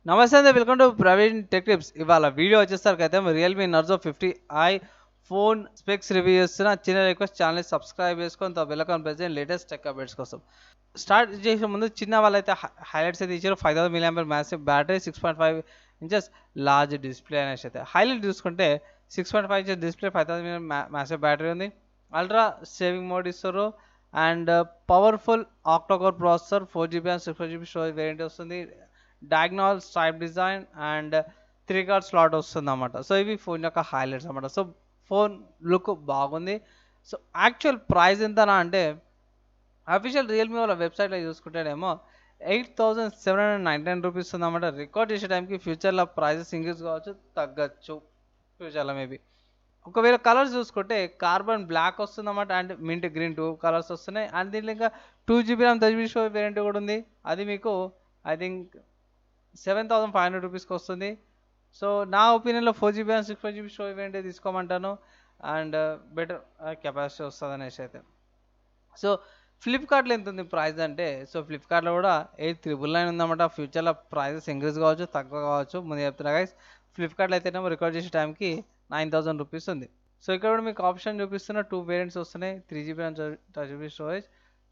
నమస్తే అండి, welcome to Praveen tech tips. ఇవాళ వీడియో వచ్చేసరికి Realme Narzo 50i phone specs review చేస్తున్న. చిన్న రిక్వెస్ట్, ఛానల్ సబ్స్క్రైబ్ చేసుకొని welcome present latest tech updates కోసం. స్టార్ట్ చేసే ముందు చిన్న వాళ్ళైతే హైలైట్స్ అయితే ఇచ్చారు. 5000 mAh massive battery, 6.5 inches large display అనేసి అయితే హైలైట్ చూసుకుంటే 6.5 ఇంచెస్ డిస్ప్లే, 5000 మ్యాసివ్ బ్యాటరీ ఉంది. అల్ట్రా సేవింగ్ మోడ్ ఇస్తారు and powerful octa-core processor, 4GB and 64GB storage variant వస్తుంది. Diagonal stripe design and 3 card slot వస్తుంది అన్నమాట. సో ఇవి ఫోన్ యొక్క హైలైట్స్ అన్నమాట. సో ఫోన్ లుక్ బాగుంది. సో యాక్చువల్ ప్రైస్ ఎంతనా అంటే అఫీషియల్ రియల్మీ వాళ్ళ వెబ్సైట్లో చూసుకుంటేనేమో 8799 రూపీస్ ఉందన్నమాట. రికార్డ్ చేసే టైంకి ఫ్యూచర్లో ప్రైజెస్ ఇంక్రీజ్ కావచ్చు, తగ్గచ్చు ఫ్యూచర్లో మేబీ. ఒకవేళ కలర్స్ చూసుకుంటే కార్బన్ బ్లాక్ వస్తుందన్నమాట and mint green, two colours వస్తున్నాయి. అండ్ దీంట్లో ఇంకా 2GB RAM 30GB storage variant కూడా ఉంది. అది మీకు ఐ థింక్ 7500 రూపీస్కి వస్తుంది. సో నా ఒపీనియన్లో 4GB and 64GB storage variant తీసుకోమంటాను. అండ్ బెటర్ కెపాసిటీ వస్తుంది అనేసి అయితే. సో ఫ్లిప్కార్ట్లో ఎంత ఉంది ప్రైస్ అంటే, సో ఫ్లిప్కార్ట్లో కూడా 8399 ఉందన్నమాట. ఫ్యూచర్లో ప్రైజెస్ ఇంక్రీజ్ కావచ్చు, తక్కువ కావచ్చు. ముందు చెప్తున్నా గైస్, ఫ్లిప్కార్ట్లో అయితేనేమో రికార్డ్ చేసే టైంకి 9000 రూపీస్ ఉంది. సో ఇక్కడ కూడా మీకు ఆప్షన్ చూపిస్తున్న టూ వేరియంట్స్ వస్తున్నాయి. 3GB and 30GB storage,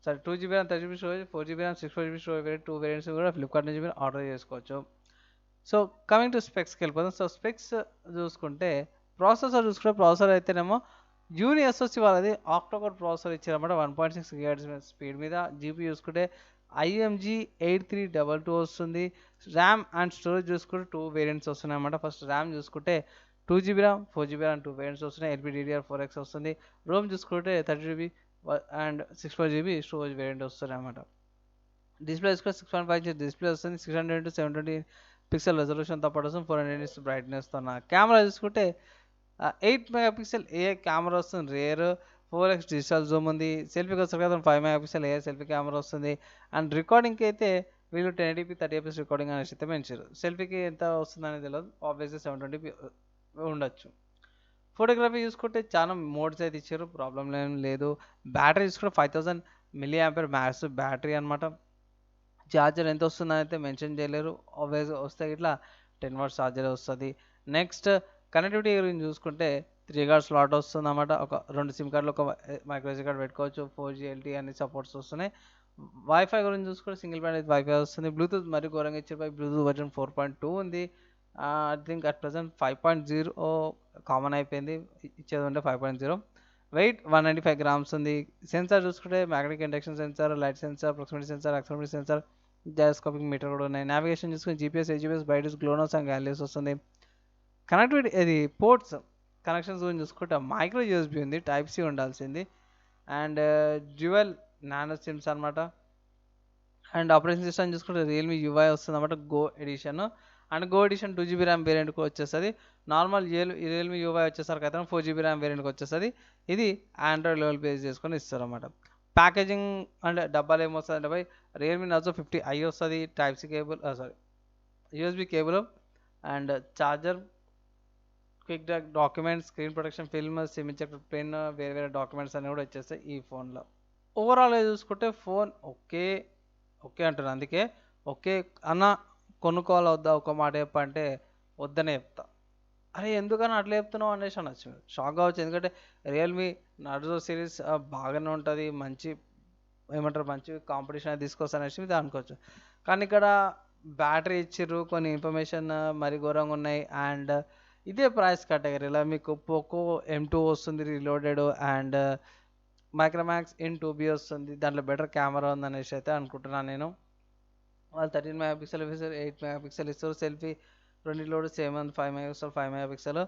sorry 2GB and 30GB storage, 4GB and 64GB storage variant, two variants కూడా ఫ్లిప్కార్ట్ నుంచి మీరు ఆర్డర్ చేసుకోవచ్చు. సో కమింగ్ టు స్పెక్స్కి వెళ్ళిపోతాం. సో స్పెక్స్ చూసుకుంటే ప్రాసెసర్ అయితేనేమో యూనిఎస్ఓసి వాళ్ళది ఆక్టోకోర్ ప్రాసెసర్ ఇచ్చారన్నమాట. 1.6 GHz స్పీడ్ మీద. జీపీ చూసుకుంటే ఐఎంజీ 8322 వస్తుంది. ర్యామ్ అండ్ స్టోరేజ్ చూసుకుంటే టూ వేరియంట్స్ వస్తున్నాయి అన్నమాట. ఫస్ట్ ర్యామ్ చూసుకుంటే 2GB RAM, 4GB RAM, two variants వస్తున్నాయి. LPDDR4X వస్తుంది. రోమ్ చూసుకుంటే 30GB and 64GB storage variant వస్తున్నాయి అన్నమాట. డిస్ప్లే చూసుకుంటే 6.5 ఇంచ్ డిస్ప్లే వస్తుంది. 600x720 రెజల్యూషన్తో పాటు వస్తుంది. 400 బ్రైట్నెస్తో. కెమెరా చూసుకుంటే 8 మెగాపిక్సెల్ ఏ కెమెరా వస్తుంది రేర్. 4x డిజిటల్ జూమ్ ఉంది. సెల్ఫీకి వచ్చేసరికి 5 మెగాపిక్సెల్ ఏ సెల్ఫీ కెమెరా వస్తుంది. అండ్ రికార్డింగ్కి అయితే వీళ్ళు 1080p 30fps రికార్డింగ్ అనేసి అయితే మెన్షన్. సెల్ఫీకి ఎంత వస్తుంది అనేది తెలియదు. ఆబ్వియస్లీ 720p ఉండొచ్చు. ఫోటోగ్రఫీ చూసుకుంటే చాలా మోడ్స్ అయితే ఇచ్చారు, ప్రాబ్లం ఏం లేదు. బ్యాటరీ చూసుకుంటే 5000 mAh మ్యాక్స్ బ్యాటరీ అనమాట. ఛార్జర్ ఎంత వస్తుందని అయితే మెన్షన్ చేయలేరు. ఆబ్వియస్గా వస్తే ఇట్లా 10 వాట్స్ ఛార్జర్ వస్తుంది. నెక్స్ట్ కనెక్టివిటీ గురించి చూసుకుంటే 3 కార్డ్ స్లాట్ వస్తుంది అన్నమాట. ఒక రెండు సిమ్ కార్డులు, ఒక మైక్రో SD కార్డ్ పెట్టుకోవచ్చు. 4G LTE అన్ని సపోర్ట్స్ వస్తున్నాయి. వైఫై గురించి చూసుకుంటే సింగిల్ బ్యాండ్ అయితే వైఫై వస్తుంది. బ్లూటూత్ మరి ఘోరంగా ఇచ్చారు. బ్లూటూత్ వర్జన్ 4.2 ఉంది. I think at present 5.0 common అయిపోయింది. ఇచ్చేది ఉంటే 5.0. వెయిట్ 195 grams ఉంది. సెన్సార్ చూసుకుంటే magnetic induction sensor, light sensor, proximity sensor, accelerometer sensor, gyroscopic meter కూడా ఉన్నాయి. నావిగేషన్ చూసుకుని GPS, AGPS, brightness, GLONASS and Galileo వస్తుంది. కనెక్టివిటీ ఇది పోర్ట్స్ కనెక్షన్స్ గురించి చూసుకుంటే మైక్రో యూఎస్బీ ఉంది, టైప్ సి ఉండాల్సింది. అండ్ డ్యూయల్ నానో సిమ్స్ అనమాట. అండ్ ఆపరేటింగ్ సిస్టమ్ చూసుకుంటే రియల్మీ యూఐ వస్తుంది అనమాట, Go edition. And Go edition 2GB RAM వేరియంట్కి వచ్చేస్తుంది. నార్మల్ రియల్మీ యూఐ వచ్చేసరికి అయితే 4GB ర్యామ్ వేరియంట్కి వచ్చేస్తుంది. ఇది ఆండ్రాయిడ్ లెవెల్ బేస్ చేసుకొని ఇస్తారు అనమాట. ప్యాకేజింగ్ అండ్ డబ్బాలు ఏమొస్తుంది అంటే బై రియల్మీ నర్జో 50i వస్తుంది. Type C cable, sorry USB cable and charger, quick documents, screen protection film, SIM injector pen, వేరే వేరే డాక్యుమెంట్స్ అన్నీ కూడా వచ్చేస్తాయి ఈ ఫోన్లో. ఓవరాల్గా చూసుకుంటే ఫోన్ ఓకే ఓకే అంటున్నా. అందుకే ఓకే అన్న, కొనుక్కోవాలి వద్దా ఒక మాట చెప్పంటే వద్దనే చెప్తా. అరే ఎందుకని అట్లా చెప్తున్నావు అనేసి అనొచ్చు, షాక్ కావచ్చు. ఎందుకంటే రియల్మీ నర్జో సిరీస్ బాగానే ఉంటుంది, మంచి ఏమంటారు మంచి కాంపిటీషన్ అది తీసుకొస్తా అనేసి ఇది అనుకోవచ్చు. కానీ ఇక్కడ బ్యాటరీ ఇచ్చిర్రు, కొన్ని ఇన్ఫర్మేషన్ మరి ఘోరంగా ఉన్నాయి. అండ్ ఇదే ప్రైస్ కేటగిరీలో మీకు పోకో M2 వస్తుంది reloaded. And Micromax in 2B వస్తుంది. దాంట్లో బెటర్ కెమెరా ఉందనేసి అయితే అనుకుంటున్నాను నేను. వాళ్ళు 13 మెగాపిక్సెల్ ఇస్తారు, 8 మెగాపిక్సెల్ ఇస్తారు. సెల్ఫీ రెండిట్లో సేమ్ ఉంది, 5 మెగాపిక్సెల్.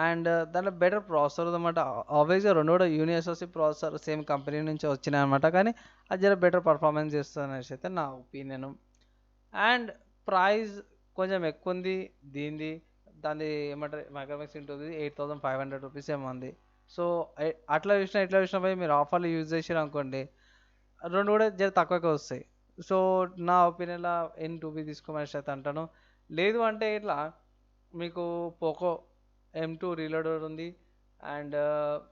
అండ్ దాంట్లో బెటర్ ప్రాసెసర్ అనమాట. ఆబ్వియస్గా రెండు కూడా యూనిఎస్ఓసి ప్రాసెసర్ సేమ్ కంపెనీ నుంచి వచ్చినాయి అనమాట. కానీ అది జర బెటర్ పర్ఫార్మెన్స్ చేస్తుంది అనేసి అయితే నా ఒపీనియన్. అండ్ ప్రైస్ కొంచెం ఎక్కువ ఉంది దీనిది. దాన్ని ఏమంటారు మైక్రోమాక్స్ ఇంటుంది 8500 రూపీస్ ఏమో ఉంది. సో అట్లా చూసినా ఇట్లా చూసినా పోయి మీరు ఆఫర్లు యూజ్ చేసారు అనుకోండి, రెండు కూడా జర తక్కువకే వస్తాయి. సో నా ఒపీనియన్లో N2B తీసుకోమని అయితే అంటాను. లేదు అంటే ఇట్లా మీకు పోకో M2 రీలోడెడ్ ఉంది. అండ్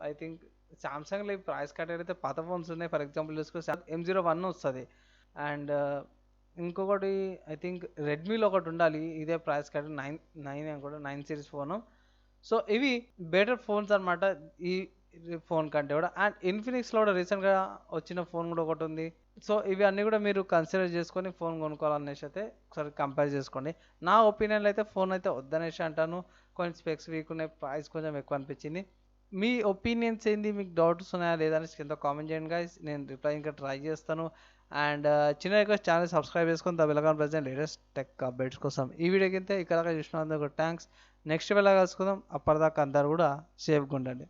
ఐ థింక్ సామ్సంగ్లో ఈ ప్రైస్ కేటగిరీ అయితే పాత ఫోన్స్ ఉన్నాయి. ఫర్ ఎగ్జాంపుల్ చూసుకుంటే M01 వస్తుంది. అండ్ ఇంకొకటి ఐ థింక్ రెడ్మీలో ఒకటి ఉండాలి ఇదే ప్రైస్ కాదు, 9 కూడా 9 సిరీస్ ఫోను. సో ఇవి బెటర్ ఫోన్స్ అనమాట ఈ ఫోన్ కంటే కూడా. అండ్ ఇన్ఫినిక్స్లో కూడా రీసెంట్గా వచ్చిన ఫోన్ కూడా ఒకటి ఉంది. సో ఇవి అన్నీ కూడా మీరు కన్సిడర్ చేసుకొని ఫోన్ కొనుక్కోవాలనేసి అయితే ఒకసారి కంపేర్ చేసుకోండి. నా ఒపీనియన్లో అయితే ఫోన్ అయితే వద్దనేసి అంటాను. కొంచెం స్పెక్స్ వీక్ ఉన్నాయి, ప్రైస్ కొంచెం ఎక్కువ అనిపించింది. మీ ఒపీనియన్స్ ఏంది, మీకు డౌట్స్ ఉన్నాయా లేదా అనేసి కింద కామెంట్ చేయండి గైస్, నేను రిప్లై ఇంకా ట్రై చేస్తాను. అండ్ చిన్న రిక్వెస్ట్, ఛానల్ సబ్స్క్రైబ్ చేసుకొని welcome present latest tech updates కోసం. ఈ వీడియో కింద ఇక్కడ చూసినందుకు థ్యాంక్స్. నెక్స్ట్ వేళ కలుసుకుందాం, అప్పటిదాకా అందరు కూడా సేఫ్గా ఉండండి.